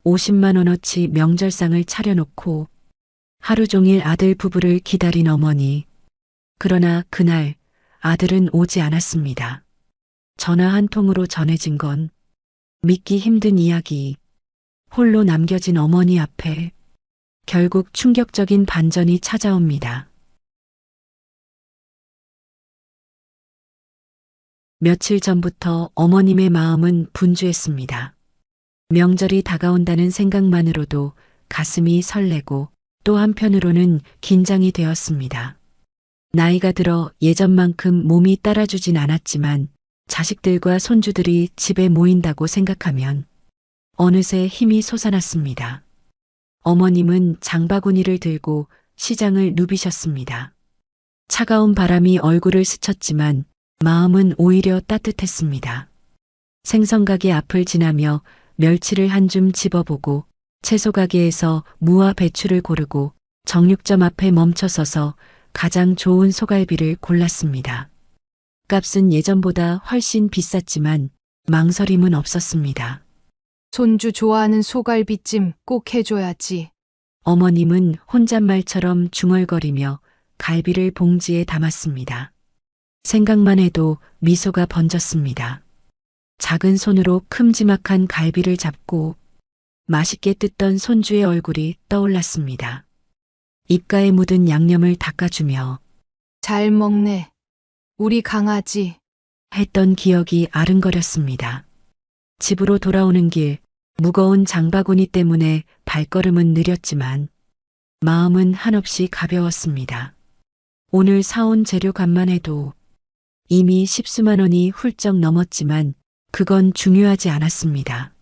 50만 원어치 명절상을 차려놓고 하루 종일 아들 부부를 기다린 어머니. 그러나 그날 아들은 오지 않았습니다. 전화 한 통으로 전해진 건 믿기 힘든 이야기. 홀로 남겨진 어머니 앞에 결국 충격적인 반전이 찾아옵니다. 며칠 전부터 어머님의 마음은 분주했습니다. 명절이 다가온다는 생각만으로도 가슴이 설레고 또 한편으로는 긴장이 되었습니다. 나이가 들어 예전만큼 몸이 따라주진 않았지만 자식들과 손주들이 집에 모인다고 생각하면 어느새 힘이 솟아났습니다. 어머님은 장바구니를 들고 시장을 누비셨습니다. 차가운 바람이 얼굴을 스쳤지만 마음은 오히려 따뜻했습니다. 생선가게 앞을 지나며 멸치를 한 줌 집어보고 채소가게에서 무와 배추를 고르고 정육점 앞에 멈춰서서 가장 좋은 소갈비를 골랐습니다. 값은 예전보다 훨씬 비쌌지만 망설임은 없었습니다. 손주 좋아하는 소갈비찜 꼭 해줘야지. 어머님은 혼잣말처럼 중얼거리며 갈비를 봉지에 담았습니다. 생각만 해도 미소가 번졌습니다. 작은 손으로 큼지막한 갈비를 잡고 맛있게 뜯던 손주의 얼굴이 떠올랐습니다. 입가에 묻은 양념을 닦아주며 잘 먹네. 우리 강아지. 했던 기억이 아른거렸습니다. 집으로 돌아오는 길 무거운 장바구니 때문에 발걸음은 느렸지만 마음은 한없이 가벼웠습니다. 오늘 사온 재료값만 해도 이미 10수만 원이 훌쩍 넘었지만 그건 중요하지 않았습니다.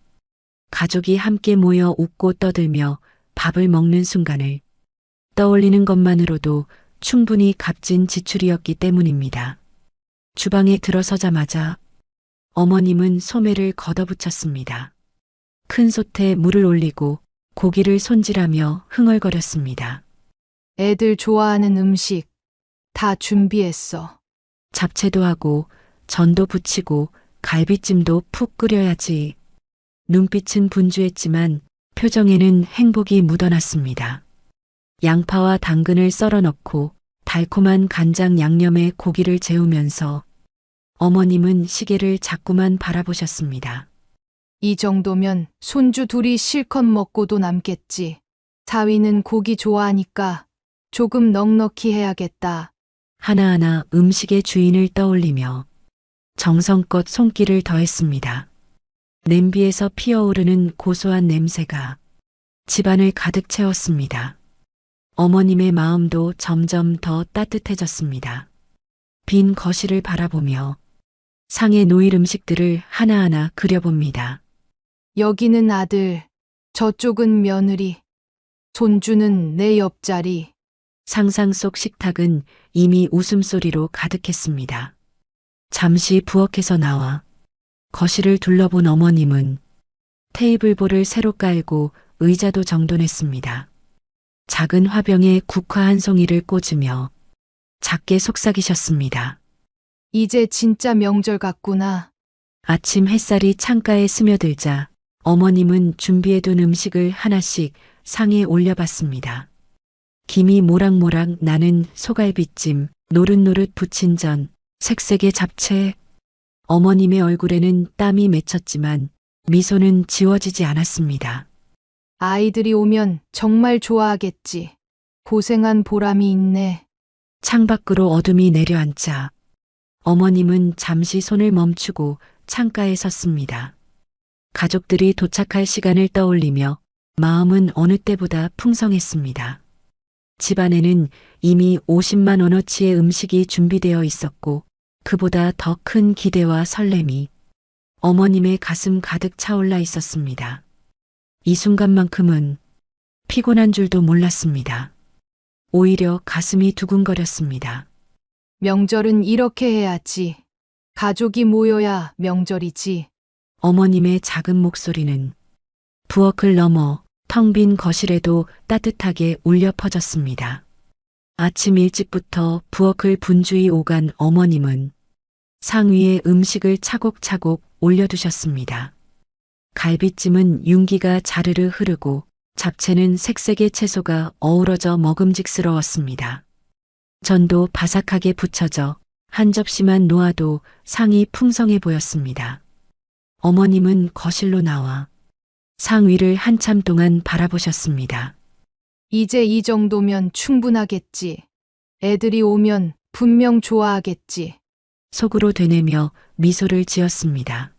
가족이 함께 모여 웃고 떠들며 밥을 먹는 순간을 떠올리는 것만으로도 충분히 값진 지출이었기 때문입니다. 주방에 들어서자마자 어머님은 소매를 걷어붙였습니다. 큰 솥에 물을 올리고 고기를 손질하며 흥얼거렸습니다. 애들 좋아하는 음식 다 준비했어. 잡채도 하고 전도 부치고 갈비찜도 푹 끓여야지. 눈빛은 분주했지만 표정에는 행복이 묻어났습니다. 양파와 당근을 썰어 넣고 달콤한 간장 양념에 고기를 재우면서 어머님은 시계를 자꾸만 바라보셨습니다. 이 정도면 손주 둘이 실컷 먹고도 남겠지. 사위는 고기 좋아하니까 조금 넉넉히 해야겠다. 하나하나 음식의 주인을 떠올리며 정성껏 손길을 더했습니다. 냄비에서 피어오르는 고소한 냄새가 집안을 가득 채웠습니다. 어머님의 마음도 점점 더 따뜻해졌습니다. 빈 거실을 바라보며 상에 놓일 음식들을 하나하나 그려봅니다. 여기는 아들, 저쪽은 며느리, 손주는 내 옆자리. 상상 속 식탁은 이미 웃음소리로 가득했습니다. 잠시 부엌에서 나와 거실을 둘러본 어머님은 테이블볼을 새로 깔고 의자도 정돈했습니다. 작은 화병에 국화 한 송이를 꽂으며 작게 속삭이셨습니다. 이제 진짜 명절 같구나. 아침 햇살이 창가에 스며들자 어머님은 준비해둔 음식을 하나씩 상에 올려봤습니다. 김이 모락모락 나는 소갈비찜, 노릇노릇 부친전, 색색의 잡채. 어머님의 얼굴에는 땀이 맺혔지만 미소는 지워지지 않았습니다. 아이들이 오면 정말 좋아하겠지. 고생한 보람이 있네. 창밖으로 어둠이 내려앉자 어머님은 잠시 손을 멈추고 창가에 섰습니다. 가족들이 도착할 시간을 떠올리며 마음은 어느 때보다 풍성했습니다. 집안에는 이미 50만 원어치의 음식이 준비되어 있었고 그보다 더 큰 기대와 설렘이 어머님의 가슴 가득 차올라 있었습니다. 이 순간만큼은 피곤한 줄도 몰랐습니다. 오히려 가슴이 두근거렸습니다. 명절은 이렇게 해야지. 가족이 모여야 명절이지. 어머님의 작은 목소리는 부엌을 넘어 텅 빈 거실에도 따뜻하게 울려 퍼졌습니다. 아침 일찍부터 부엌을 분주히 오간 어머님은 상 위에 음식을 차곡차곡 올려두셨습니다. 갈비찜은 윤기가 자르르 흐르고 잡채는 색색의 채소가 어우러져 먹음직스러웠습니다. 전도 바삭하게 부쳐져 한 접시만 놓아도 상이 풍성해 보였습니다. 어머님은 거실로 나와 상 위를 한참 동안 바라보셨습니다. 이제 이 정도면 충분하겠지. 애들이 오면 분명 좋아하겠지. 속으로 되뇌며 미소를 지었습니다.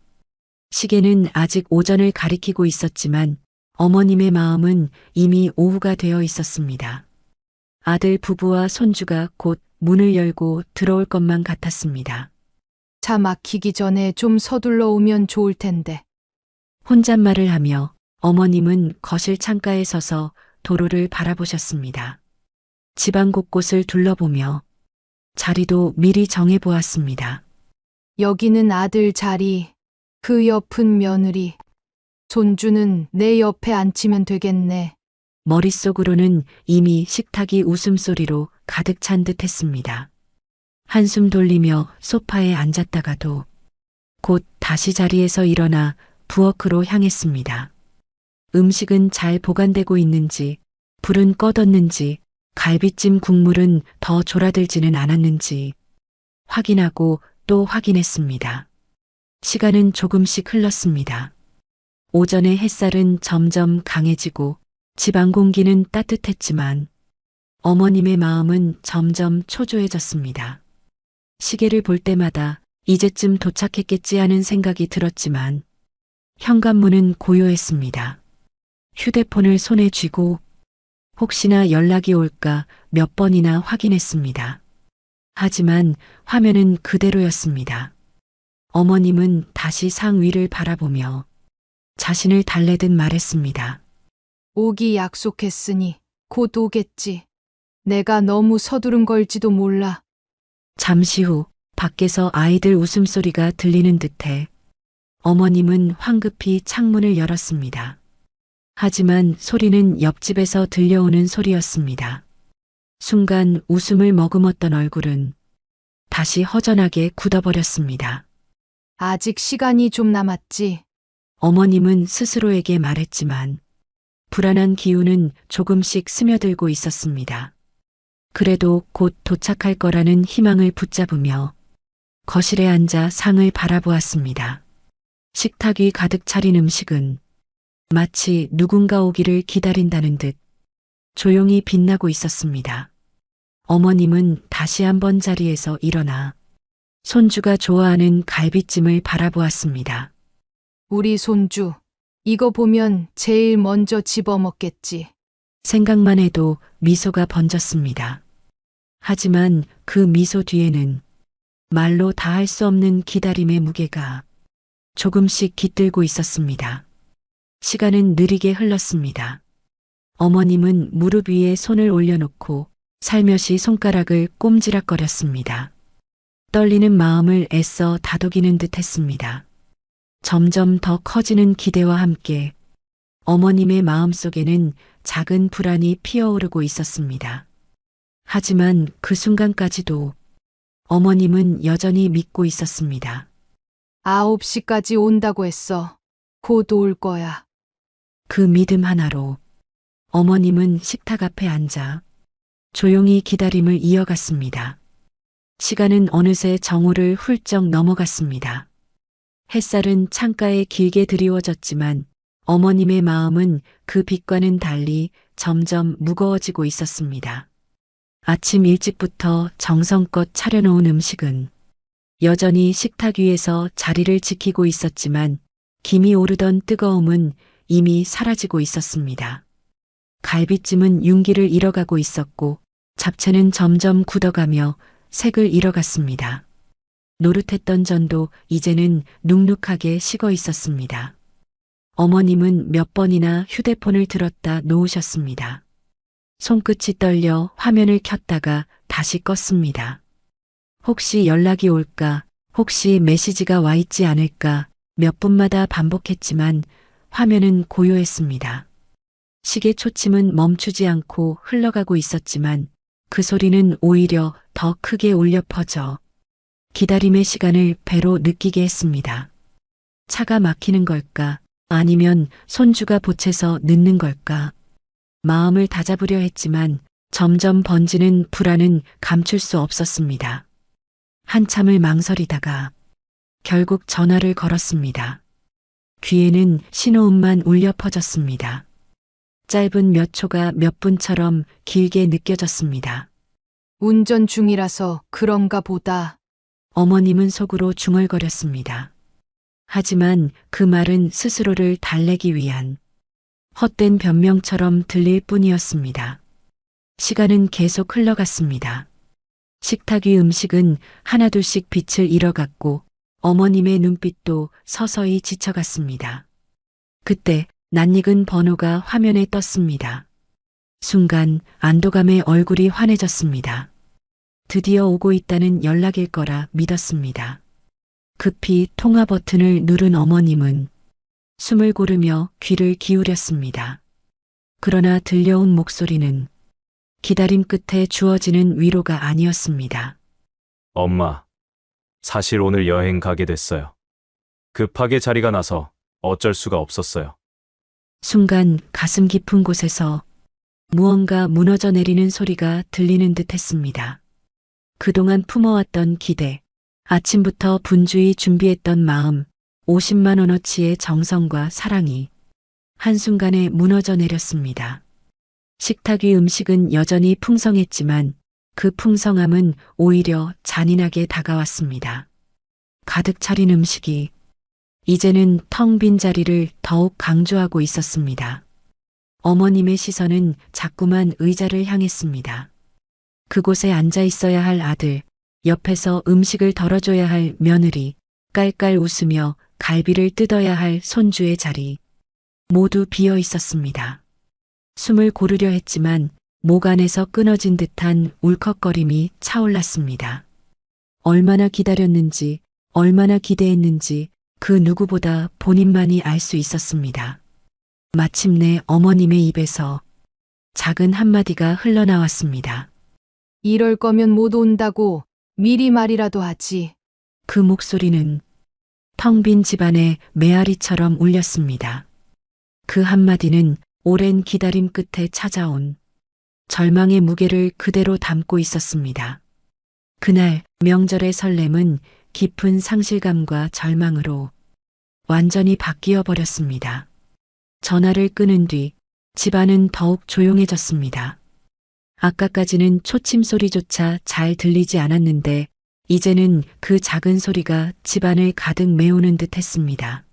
시계는 아직 오전을 가리키고 있었지만 어머님의 마음은 이미 오후가 되어 있었습니다. 아들 부부와 손주가 곧 문을 열고 들어올 것만 같았습니다. 차 막히기 전에 좀 서둘러 오면 좋을 텐데. 혼잣말을 하며 어머님은 거실 창가에 서서 도로를 바라보셨습니다. 집안 곳곳을 둘러보며 자리도 미리 정해보았습니다. 여기는 아들 자리, 그 옆은 며느리, 손주는 내 옆에 앉히면 되겠네. 머릿속으로는 이미 식탁이 웃음소리로 가득 찬 듯 했습니다. 한숨 돌리며 소파에 앉았다가도 곧 다시 자리에서 일어나 부엌으로 향했습니다. 음식은 잘 보관되고 있는지, 불은 꺼뒀는지, 갈비찜 국물은 더 졸아들지는 않았는지 확인하고 또 확인했습니다. 시간은 조금씩 흘렀습니다. 오전의 햇살은 점점 강해지고 집안 공기는 따뜻했지만 어머님의 마음은 점점 초조해졌습니다. 시계를 볼 때마다 이제쯤 도착했겠지 하는 생각이 들었지만 현관문은 고요했습니다. 휴대폰을 손에 쥐고 혹시나 연락이 올까 몇 번이나 확인했습니다. 하지만 화면은 그대로였습니다. 어머님은 다시 상 위를 바라보며 자신을 달래듯 말했습니다. 오기 약속했으니 곧 오겠지. 내가 너무 서두른 걸지도 몰라. 잠시 후 밖에서 아이들 웃음소리가 들리는 듯해 어머님은 황급히 창문을 열었습니다. 하지만 소리는 옆집에서 들려오는 소리였습니다. 순간 웃음을 머금었던 얼굴은 다시 허전하게 굳어버렸습니다. 아직 시간이 좀 남았지. 어머님은 스스로에게 말했지만 불안한 기운은 조금씩 스며들고 있었습니다. 그래도 곧 도착할 거라는 희망을 붙잡으며 거실에 앉아 상을 바라보았습니다. 식탁 위 가득 차린 음식은 마치 누군가 오기를 기다린다는 듯 조용히 빛나고 있었습니다. 어머님은 다시 한번 자리에서 일어나 손주가 좋아하는 갈비찜을 바라보았습니다. 우리 손주, 이거 보면 제일 먼저 집어먹겠지. 생각만 해도 미소가 번졌습니다. 하지만 그 미소 뒤에는 말로 다 할 수 없는 기다림의 무게가 조금씩 깃들고 있었습니다. 시간은 느리게 흘렀습니다. 어머님은 무릎 위에 손을 올려놓고 살며시 손가락을 꼼지락거렸습니다. 떨리는 마음을 애써 다독이는 듯 했습니다. 점점 더 커지는 기대와 함께 어머님의 마음속에는 작은 불안이 피어오르고 있었습니다. 하지만 그 순간까지도 어머님은 여전히 믿고 있었습니다. 9시까지 온다고 했어. 곧 올 거야. 그 믿음 하나로 어머님은 식탁 앞에 앉아 조용히 기다림을 이어갔습니다. 시간은 어느새 정오를 훌쩍 넘어갔습니다. 햇살은 창가에 길게 드리워졌지만 어머님의 마음은 그 빛과는 달리 점점 무거워지고 있었습니다. 아침 일찍부터 정성껏 차려놓은 음식은 여전히 식탁 위에서 자리를 지키고 있었지만 김이 오르던 뜨거움은 이미 사라지고 있었습니다. 갈비찜은 윤기를 잃어가고 있었고 잡채는 점점 굳어가며 색을 잃어갔습니다. 노릇했던 전도 이제는 눅눅하게 식어 있었습니다. 어머님은 몇 번이나 휴대폰을 들었다 놓으셨습니다. 손끝이 떨려 화면을 켰다가 다시 껐습니다. 혹시 연락이 올까, 혹시 메시지가 와 있지 않을까 몇 분마다 반복했지만 화면은 고요했습니다. 시계 초침은 멈추지 않고 흘러가고 있었지만 그 소리는 오히려 더 크게 울려 퍼져 기다림의 시간을 배로 느끼게 했습니다. 차가 막히는 걸까, 아니면 손주가 보채서 늦는 걸까? 마음을 다잡으려 했지만 점점 번지는 불안은 감출 수 없었습니다. 한참을 망설이다가 결국 전화를 걸었습니다. 귀에는 신호음만 울려 퍼졌습니다. 짧은 몇 초가 몇 분처럼 길게 느껴졌습니다. 운전 중이라서 그런가 보다. 어머님은 속으로 중얼거렸습니다. 하지만 그 말은 스스로를 달래기 위한 헛된 변명처럼 들릴 뿐이었습니다. 시간은 계속 흘러갔습니다. 식탁 위 음식은 하나둘씩 빛을 잃어갔고 어머님의 눈빛도 서서히 지쳐갔습니다. 그때 낯익은 번호가 화면에 떴습니다. 순간 안도감에 얼굴이 환해졌습니다. 드디어 오고 있다는 연락일 거라 믿었습니다. 급히 통화 버튼을 누른 어머님은 숨을 고르며 귀를 기울였습니다. 그러나 들려온 목소리는 기다림 끝에 주어지는 위로가 아니었습니다. 엄마, 사실 오늘 여행 가게 됐어요. 급하게 자리가 나서 어쩔 수가 없었어요. 순간 가슴 깊은 곳에서 무언가 무너져 내리는 소리가 들리는 듯 했습니다. 그동안 품어왔던 기대, 아침부터 분주히 준비했던 마음, 50만 원어치의 정성과 사랑이 한순간에 무너져 내렸습니다. 식탁 위 음식은 여전히 풍성했지만 그 풍성함은 오히려 잔인하게 다가왔습니다. 가득 차린 음식이 이제는 텅 빈 자리를 더욱 강조하고 있었습니다. 어머님의 시선은 자꾸만 의자를 향했습니다. 그곳에 앉아 있어야 할 아들, 옆에서 음식을 덜어줘야 할 며느리, 깔깔 웃으며 갈비를 뜯어야 할 손주의 자리, 모두 비어 있었습니다. 숨을 고르려 했지만 목 안에서 끊어진 듯한 울컥거림이 차올랐습니다. 얼마나 기다렸는지, 얼마나 기대했는지 그 누구보다 본인만이 알 수 있었습니다. 마침내 어머님의 입에서 작은 한마디가 흘러나왔습니다. 이럴 거면 못 온다고 미리 말이라도 하지. 그 목소리는 텅 빈 집안의 메아리처럼 울렸습니다. 그 한마디는 오랜 기다림 끝에 찾아온 절망의 무게를 그대로 담고 있었습니다. 그날 명절의 설렘은 깊은 상실감과 절망으로 완전히 바뀌어 버렸습니다. 전화를 끊은 뒤 집안은 더욱 조용해졌습니다. 아까까지는 초침 소리조차 잘 들리지 않았는데 이제는 그 작은 소리가 집안을 가득 메우는 듯 했습니다.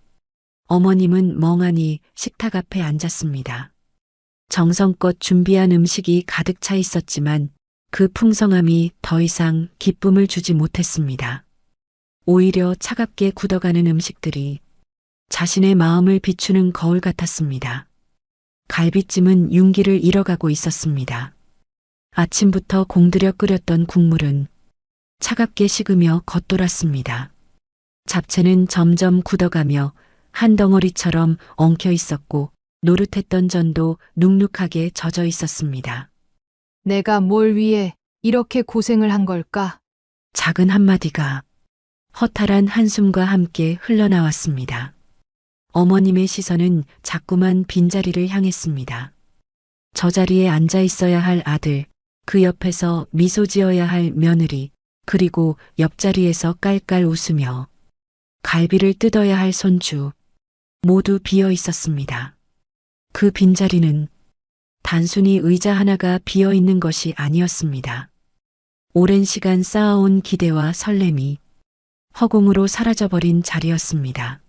어머님은 멍하니 식탁 앞에 앉았습니다. 정성껏 준비한 음식이 가득 차 있었지만 그 풍성함이 더 이상 기쁨을 주지 못했습니다. 오히려 차갑게 굳어가는 음식들이 자신의 마음을 비추는 거울 같았습니다. 갈비찜은 윤기를 잃어가고 있었습니다. 아침부터 공들여 끓였던 국물은 차갑게 식으며 겉돌았습니다. 잡채는 점점 굳어가며 한 덩어리처럼 엉켜 있었고 노릇했던 전도 눅눅하게 젖어 있었습니다. 내가 뭘 위해 이렇게 고생을 한 걸까? 작은 한마디가 허탈한 한숨과 함께 흘러나왔습니다. 어머님의 시선은 자꾸만 빈자리를 향했습니다. 저 자리에 앉아 있어야 할 아들, 그 옆에서 미소 지어야 할 며느리, 그리고 옆자리에서 깔깔 웃으며 갈비를 뜯어야 할 손주, 모두 비어 있었습니다. 그 빈자리는 단순히 의자 하나가 비어 있는 것이 아니었습니다. 오랜 시간 쌓아온 기대와 설렘이 허공으로 사라져버린 자리였습니다.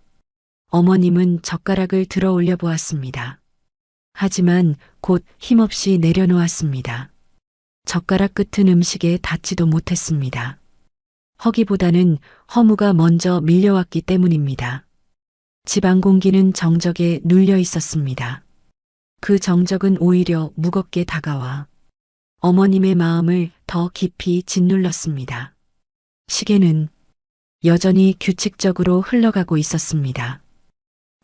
어머님은 젓가락을 들어 올려 보았습니다. 하지만 곧 힘없이 내려놓았습니다. 젓가락 끝은 음식에 닿지도 못했습니다. 허기보다는 허무가 먼저 밀려왔기 때문입니다. 집안 공기는 정적에 눌려 있었습니다. 그 정적은 오히려 무겁게 다가와 어머님의 마음을 더 깊이 짓눌렀습니다. 시계는 여전히 규칙적으로 흘러가고 있었습니다.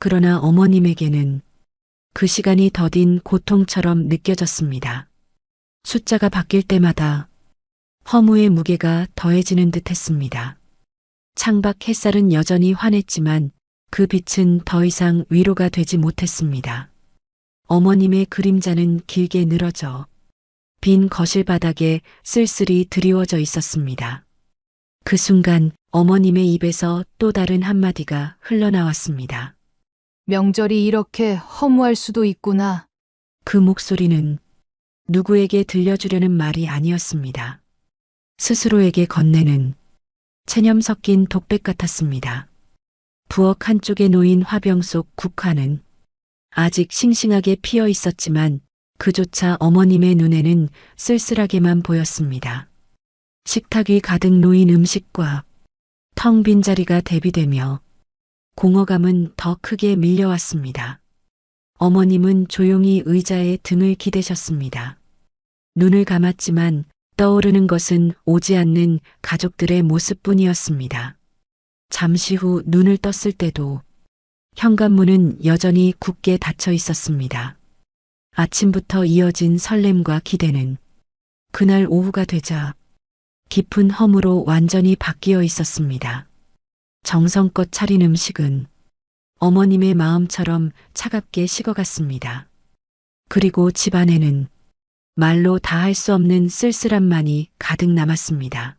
그러나 어머님에게는 그 시간이 더딘 고통처럼 느껴졌습니다. 숫자가 바뀔 때마다 허무의 무게가 더해지는 듯 했습니다. 창밖 햇살은 여전히 환했지만 그 빛은 더 이상 위로가 되지 못했습니다. 어머님의 그림자는 길게 늘어져 빈 거실 바닥에 쓸쓸히 드리워져 있었습니다. 그 순간 어머님의 입에서 또 다른 한마디가 흘러나왔습니다. 명절이 이렇게 허무할 수도 있구나. 그 목소리는 누구에게 들려주려는 말이 아니었습니다. 스스로에게 건네는 체념 섞인 독백 같았습니다. 부엌 한쪽에 놓인 화병 속 국화는 아직 싱싱하게 피어 있었지만 그조차 어머님의 눈에는 쓸쓸하게만 보였습니다. 식탁 위 가득 놓인 음식과 텅 빈 자리가 대비되며 공허감은 더 크게 밀려왔습니다. 어머님은 조용히 의자에 등을 기대셨습니다. 눈을 감았지만 떠오르는 것은 오지 않는 가족들의 모습뿐이었습니다. 잠시 후 눈을 떴을 때도 현관문은 여전히 굳게 닫혀 있었습니다. 아침부터 이어진 설렘과 기대는 그날 오후가 되자 깊은 허무로 완전히 바뀌어 있었습니다. 정성껏 차린 음식은 어머님의 마음처럼 차갑게 식어갔습니다. 그리고 집안에는 말로 다 할 수 없는 쓸쓸함만이 가득 남았습니다.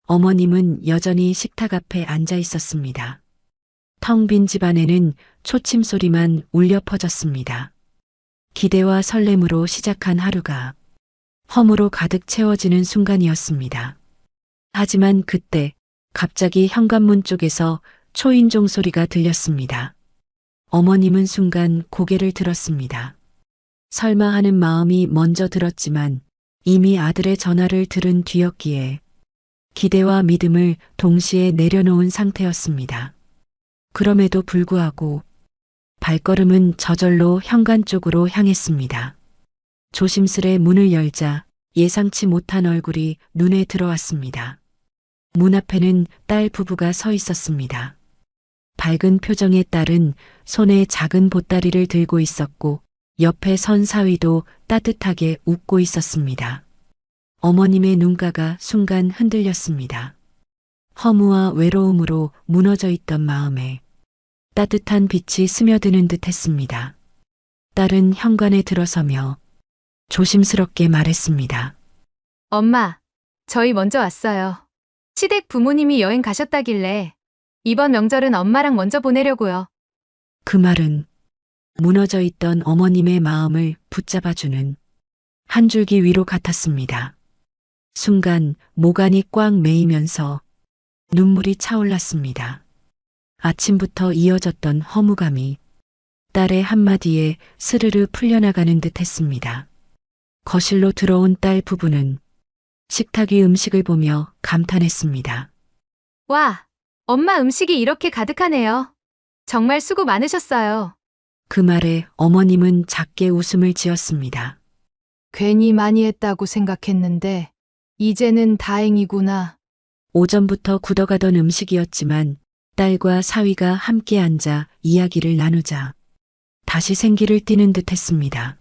어머님은 여전히 식탁 앞에 앉아 있었습니다. 텅 빈 집안에는 초침 소리만 울려 퍼졌습니다. 기대와 설렘으로 시작한 하루가 허무로 가득 채워지는 순간이었습니다. 하지만 그때 갑자기 현관문 쪽에서 초인종 소리가 들렸습니다. 어머님은 순간 고개를 들었습니다. 설마 하는 마음이 먼저 들었지만 이미 아들의 전화를 들은 뒤였기에 기대와 믿음을 동시에 내려놓은 상태였습니다. 그럼에도 불구하고 발걸음은 저절로 현관 쪽으로 향했습니다. 조심스레 문을 열자 예상치 못한 얼굴이 눈에 들어왔습니다. 문 앞에는 딸 부부가 서 있었습니다. 밝은 표정의 딸은 손에 작은 보따리를 들고 있었고 옆에 선 사위도 따뜻하게 웃고 있었습니다. 어머님의 눈가가 순간 흔들렸습니다. 허무와 외로움으로 무너져 있던 마음에 따뜻한 빛이 스며드는 듯 했습니다. 딸은 현관에 들어서며 조심스럽게 말했습니다. 엄마, 저희 먼저 왔어요. 시댁 부모님이 여행 가셨다길래 이번 명절은 엄마랑 먼저 보내려고요. 그 말은 무너져 있던 어머님의 마음을 붙잡아주는 한 줄기 위로 같았습니다. 순간 모간이 꽉 메이면서 눈물이 차올랐습니다. 아침부터 이어졌던 허무감이 딸의 한마디에 스르르 풀려나가는 듯 했습니다. 거실로 들어온 딸 부부는 식탁 위 음식을 보며 감탄했습니다. 와, 엄마 음식이 이렇게 가득하네요. 정말 수고 많으셨어요. 그 말에 어머님은 작게 웃음을 지었습니다. 괜히 많이 했다고 생각했는데 이제는 다행이구나. 오전부터 굳어가던 음식이었지만 딸과 사위가 함께 앉아 이야기를 나누자 다시 생기를 띠는 듯 했습니다.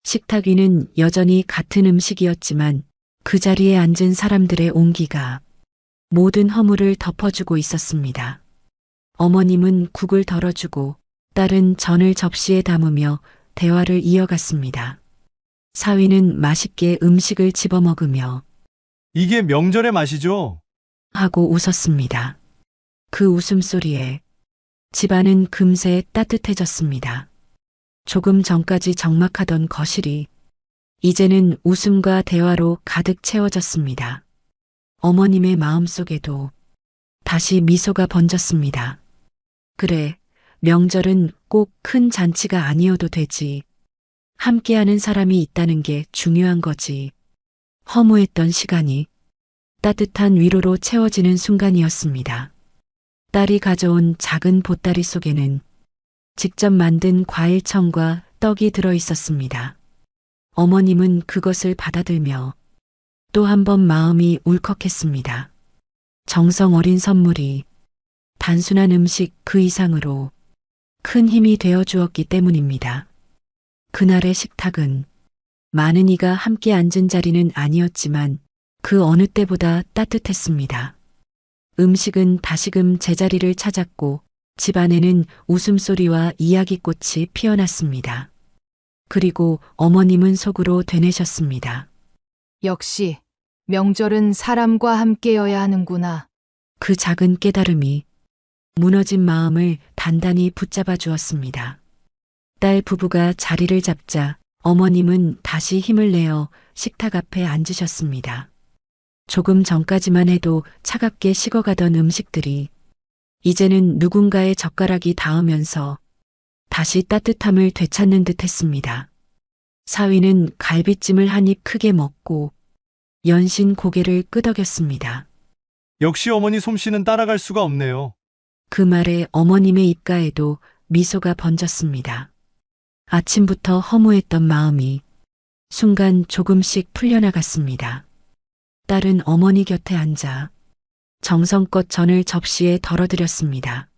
식탁 위는 여전히 같은 음식이었지만 그 자리에 앉은 사람들의 온기가 모든 허물을 덮어주고 있었습니다. 어머님은 국을 덜어주고 딸은 전을 접시에 담으며 대화를 이어갔습니다. 사위는 맛있게 음식을 집어먹으며 이게 명절의 맛이죠? 하고 웃었습니다. 그 웃음소리에 집안은 금세 따뜻해졌습니다. 조금 전까지 적막하던 거실이 이제는 웃음과 대화로 가득 채워졌습니다. 어머님의 마음속에도 다시 미소가 번졌습니다. 그래, 명절은 꼭 큰 잔치가 아니어도 되지. 함께하는 사람이 있다는 게 중요한 거지. 허무했던 시간이 따뜻한 위로로 채워지는 순간이었습니다. 딸이 가져온 작은 보따리 속에는 직접 만든 과일청과 떡이 들어 있었습니다. 어머님은 그것을 받아들며 또 한 번 마음이 울컥했습니다. 정성 어린 선물이 단순한 음식 그 이상으로 큰 힘이 되어 주었기 때문입니다. 그날의 식탁은 많은 이가 함께 앉은 자리는 아니었지만 그 어느 때보다 따뜻했습니다. 음식은 다시금 제자리를 찾았고 집안에는 웃음소리와 이야기꽃이 피어났습니다. 그리고 어머님은 속으로 되뇌셨습니다. 역시 명절은 사람과 함께여야 하는구나. 그 작은 깨달음이 무너진 마음을 단단히 붙잡아 주었습니다. 딸 부부가 자리를 잡자 어머님은 다시 힘을 내어 식탁 앞에 앉으셨습니다. 조금 전까지만 해도 차갑게 식어가던 음식들이 이제는 누군가의 젓가락이 닿으면서 다시 따뜻함을 되찾는 듯 했습니다. 사위는 갈비찜을 한 입 크게 먹고 연신 고개를 끄덕였습니다. 역시 어머니 솜씨는 따라갈 수가 없네요. 그 말에 어머님의 입가에도 미소가 번졌습니다. 아침부터 허무했던 마음이 순간 조금씩 풀려나갔습니다. 딸은 어머니 곁에 앉아 정성껏 전을 접시에 덜어드렸습니다.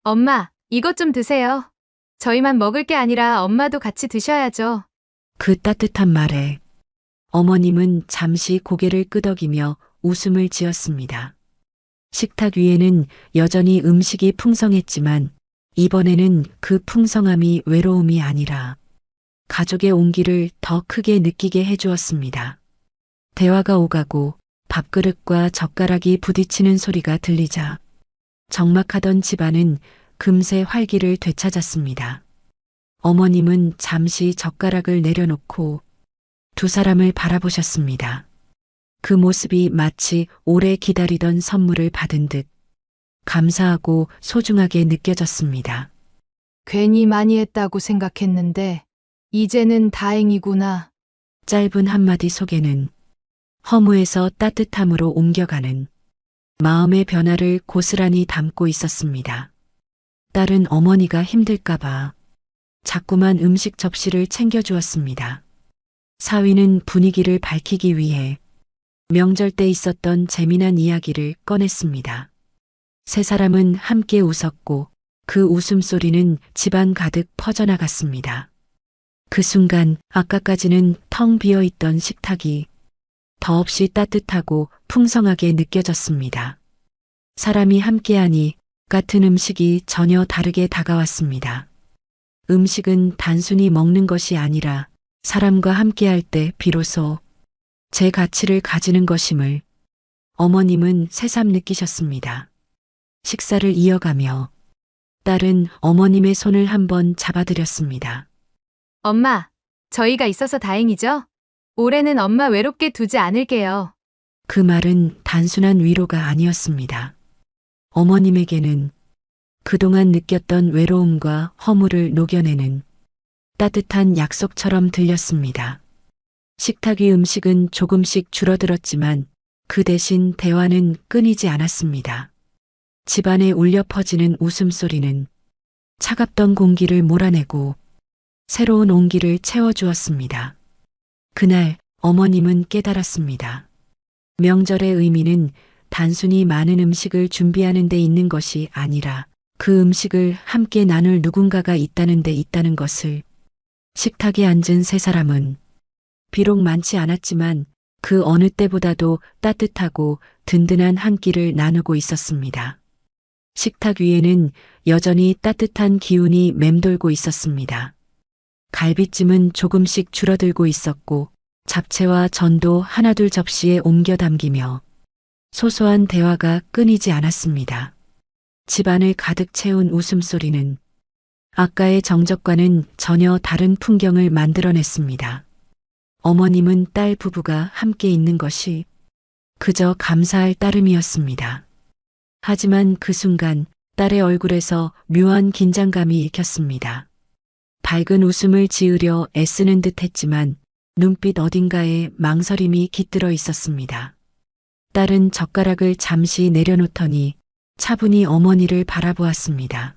엄마, 이것 좀 드세요. 저희만 먹을 게 아니라 엄마도 같이 드셔야죠. 그 따뜻한 말에 어머님은 잠시 고개를 끄덕이며 웃음을 지었습니다. 식탁 위에는 여전히 음식이 풍성했지만 이번에는 그 풍성함이 외로움이 아니라 가족의 온기를 더 크게 느끼게 해주었습니다. 대화가 오가고 밥그릇과 젓가락이 부딪히는 소리가 들리자 적막하던 집안은 금세 활기를 되찾았습니다. 어머님은 잠시 젓가락을 내려놓고 두 사람을 바라보셨습니다. 그 모습이 마치 오래 기다리던 선물을 받은 듯 감사하고 소중하게 느껴졌습니다. 괜히 많이 했다고 생각했는데 이제는 다행이구나. 짧은 한마디 속에는 허무에서 따뜻함으로 옮겨가는 마음의 변화를 고스란히 담고 있었습니다. 딸은 어머니가 힘들까봐 자꾸만 음식 접시를 챙겨주었습니다. 사위는 분위기를 밝히기 위해 명절 때 있었던 재미난 이야기를 꺼냈습니다. 세 사람은 함께 웃었고 그 웃음소리는 집안 가득 퍼져나갔습니다. 그 순간 아까까지는 텅 비어있던 식탁이 더없이 따뜻하고 풍성하게 느껴졌습니다. 사람이 함께하니 같은 음식이 전혀 다르게 다가왔습니다. 음식은 단순히 먹는 것이 아니라 사람과 함께할 때 비로소 제 가치를 가지는 것임을 어머님은 새삼 느끼셨습니다. 식사를 이어가며 딸은 어머님의 손을 한번 잡아드렸습니다. 엄마, 저희가 있어서 다행이죠? 올해는 엄마 외롭게 두지 않을게요. 그 말은 단순한 위로가 아니었습니다. 어머님에게는 그동안 느꼈던 외로움과 허물을 녹여내는 따뜻한 약속처럼 들렸습니다. 식탁 위 음식은 조금씩 줄어들었지만 그 대신 대화는 끊이지 않았습니다. 집안에 울려 퍼지는 웃음소리는 차갑던 공기를 몰아내고 새로운 온기를 채워주었습니다. 그날 어머님은 깨달았습니다. 명절의 의미는 단순히 많은 음식을 준비하는 데 있는 것이 아니라 그 음식을 함께 나눌 누군가가 있다는 데 있다는 것을. 식탁에 앉은 세 사람은 비록 많지 않았지만 그 어느 때보다도 따뜻하고 든든한 한 끼를 나누고 있었습니다. 식탁 위에는 여전히 따뜻한 기운이 맴돌고 있었습니다. 갈비찜은 조금씩 줄어들고 있었고 잡채와 전도 하나둘 접시에 옮겨 담기며 소소한 대화가 끊이지 않았습니다. 집안을 가득 채운 웃음소리는 아까의 정적과는 전혀 다른 풍경을 만들어냈습니다. 어머님은 딸 부부가 함께 있는 것이 그저 감사할 따름이었습니다. 하지만 그 순간 딸의 얼굴에서 묘한 긴장감이 읽혔습니다. 밝은 웃음을 지으려 애쓰는 듯 했지만 눈빛 어딘가에 망설임이 깃들어 있었습니다. 딸은 젓가락을 잠시 내려놓더니 차분히 어머니를 바라보았습니다.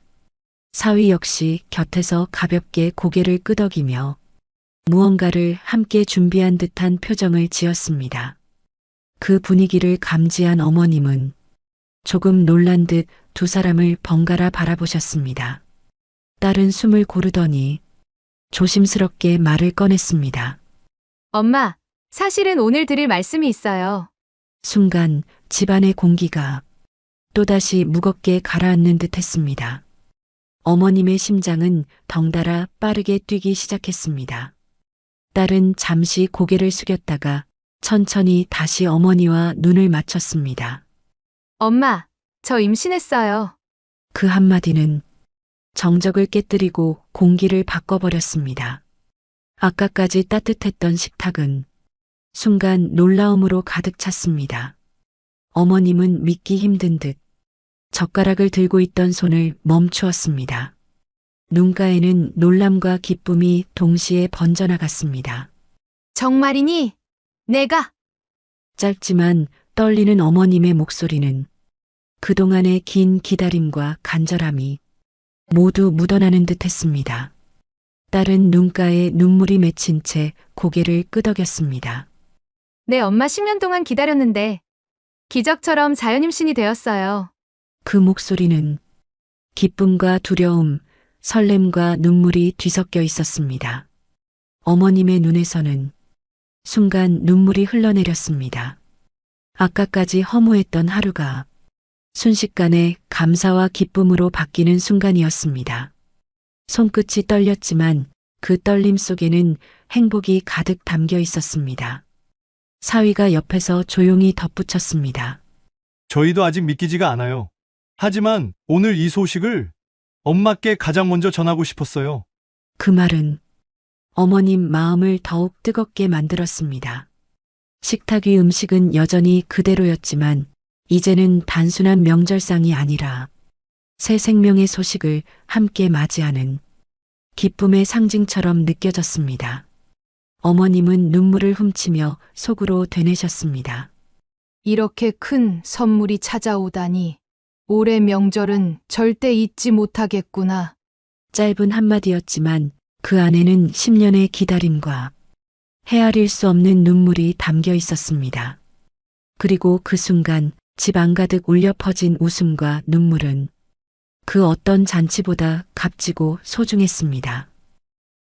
사위 역시 곁에서 가볍게 고개를 끄덕이며 무언가를 함께 준비한 듯한 표정을 지었습니다. 그 분위기를 감지한 어머님은 조금 놀란 듯 두 사람을 번갈아 바라보셨습니다. 딸은 숨을 고르더니 조심스럽게 말을 꺼냈습니다. 엄마, 사실은 오늘 드릴 말씀이 있어요. 순간 집안의 공기가 또다시 무겁게 가라앉는 듯 했습니다. 어머님의 심장은 덩달아 빠르게 뛰기 시작했습니다. 딸은 잠시 고개를 숙였다가 천천히 다시 어머니와 눈을 맞췄습니다. 엄마, 저 임신했어요. 그 한마디는 정적을 깨뜨리고 공기를 바꿔버렸습니다. 아까까지 따뜻했던 식탁은 순간 놀라움으로 가득 찼습니다. 어머님은 믿기 힘든 듯 젓가락을 들고 있던 손을 멈추었습니다. 눈가에는 놀람과 기쁨이 동시에 번져나갔습니다. 정말이니? 내가? 짧지만 떨리는 어머님의 목소리는 그동안의 긴 기다림과 간절함이 모두 묻어나는 듯 했습니다. 딸은 눈가에 눈물이 맺힌 채 고개를 끄덕였습니다. 내 엄마 10년 동안 기다렸는데 기적처럼 자연임신이 되었어요. 그 목소리는 기쁨과 두려움, 설렘과 눈물이 뒤섞여 있었습니다. 어머님의 눈에서는 순간 눈물이 흘러내렸습니다. 아까까지 허무했던 하루가 순식간에 감사와 기쁨으로 바뀌는 순간이었습니다. 손끝이 떨렸지만 그 떨림 속에는 행복이 가득 담겨 있었습니다. 사위가 옆에서 조용히 덧붙였습니다. 저희도 아직 믿기지가 않아요. 하지만 오늘 이 소식을 엄마께 가장 먼저 전하고 싶었어요. 그 말은 어머님 마음을 더욱 뜨겁게 만들었습니다. 식탁 위 음식은 여전히 그대로였지만 이제는 단순한 명절상이 아니라 새 생명의 소식을 함께 맞이하는 기쁨의 상징처럼 느껴졌습니다. 어머님은 눈물을 훔치며 속으로 되뇌셨습니다. 이렇게 큰 선물이 찾아오다니 올해 명절은 절대 잊지 못하겠구나. 짧은 한마디였지만 그 안에는 10년의 기다림과 헤아릴 수 없는 눈물이 담겨 있었습니다. 그리고 그 순간 집 안가득 울려 퍼진 웃음과 눈물은 그 어떤 잔치보다 값지고 소중했습니다.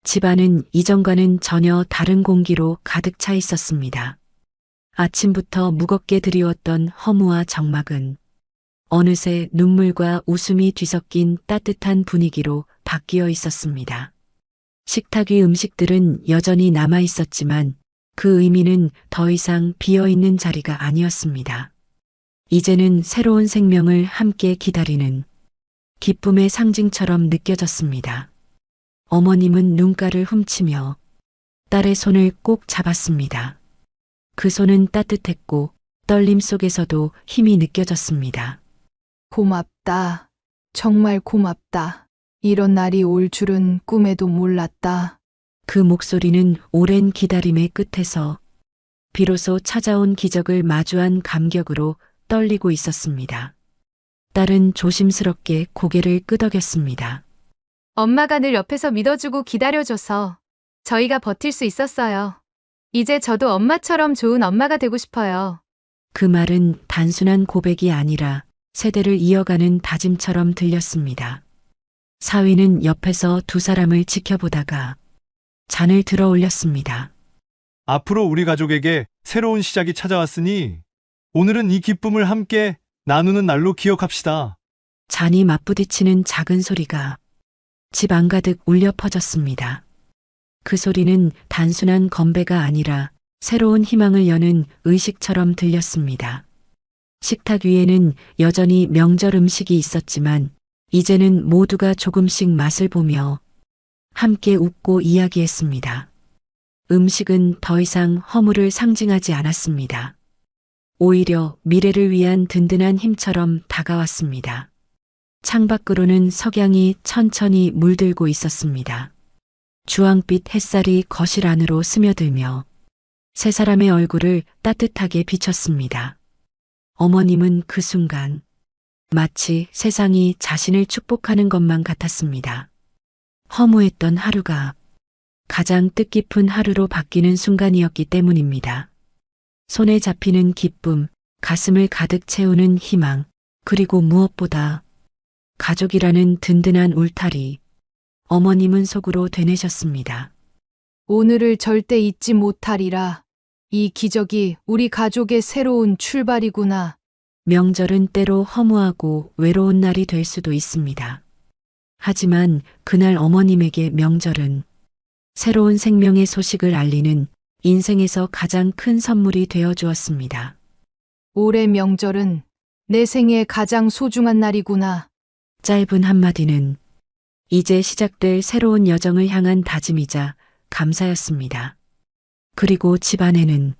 집안은 이전과는 전혀 다른 공기로 가득 차 있었습니다. 아침부터 무겁게 드리웠던 허무와 적막은 어느새 눈물과 웃음이 뒤섞인 따뜻한 분위기로 바뀌어 있었습니다. 식탁 위 음식들은 여전히 남아 있었지만 그 의미는 더 이상 비어 있는 자리가 아니었습니다. 이제는 새로운 생명을 함께 기다리는 기쁨의 상징처럼 느껴졌습니다. 어머님은 눈가를 훔치며 딸의 손을 꼭 잡았습니다. 그 손은 따뜻했고 떨림 속에서도 힘이 느껴졌습니다. 고맙다. 정말 고맙다. 이런 날이 올 줄은 꿈에도 몰랐다. 그 목소리는 오랜 기다림의 끝에서 비로소 찾아온 기적을 마주한 감격으로 떨리고 있었습니다. 딸은 조심스럽게 고개를 끄덕였습니다. 엄마가 늘 옆에서 믿어주고 기다려줘서 저희가 버틸 수 있었어요. 이제 저도 엄마처럼 좋은 엄마가 되고 싶어요. 그 말은 단순한 고백이 아니라 세대를 이어가는 다짐처럼 들렸습니다. 사위는 옆에서 두 사람을 지켜보다가 잔을 들어 올렸습니다. 앞으로 우리 가족에게 새로운 시작이 찾아왔으니 오늘은 이 기쁨을 함께 나누는 날로 기억합시다. 잔이 맞부딪히는 작은 소리가 집 안가득 울려 퍼졌습니다. 그 소리는 단순한 건배가 아니라 새로운 희망을 여는 의식처럼 들렸습니다. 식탁 위에는 여전히 명절 음식이 있었지만 이제는 모두가 조금씩 맛을 보며 함께 웃고 이야기했습니다. 음식은 더 이상 허물을 상징하지 않았습니다. 오히려 미래를 위한 든든한 힘처럼 다가왔습니다. 창밖으로는 석양이 천천히 물들고 있었습니다. 주황빛 햇살이 거실 안으로 스며들며 세 사람의 얼굴을 따뜻하게 비췄습니다. 어머님은 그 순간 마치 세상이 자신을 축복하는 것만 같았습니다. 허무했던 하루가 가장 뜻깊은 하루로 바뀌는 순간이었기 때문입니다. 손에 잡히는 기쁨, 가슴을 가득 채우는 희망, 그리고 무엇보다 가족이라는 든든한 울타리. 어머님은 속으로 되뇌셨습니다. 오늘을 절대 잊지 못하리라. 이 기적이 우리 가족의 새로운 출발이구나. 명절은 때로 허무하고 외로운 날이 될 수도 있습니다. 하지만 그날 어머님에게 명절은 새로운 생명의 소식을 알리는 인생에서 가장 큰 선물이 되어 주었습니다. 올해 명절은 내 생애 가장 소중한 날이구나. 짧은 한마디는 이제 시작될 새로운 여정을 향한 다짐이자 감사였습니다. 그리고 집안에는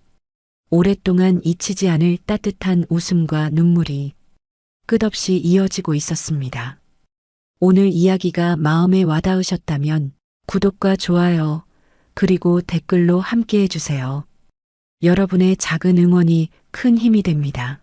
오랫동안 잊히지 않을 따뜻한 웃음과 눈물이 끝없이 이어지고 있었습니다. 오늘 이야기가 마음에 와닿으셨다면 구독과 좋아요, 그리고 댓글로 함께 해주세요. 여러분의 작은 응원이 큰 힘이 됩니다.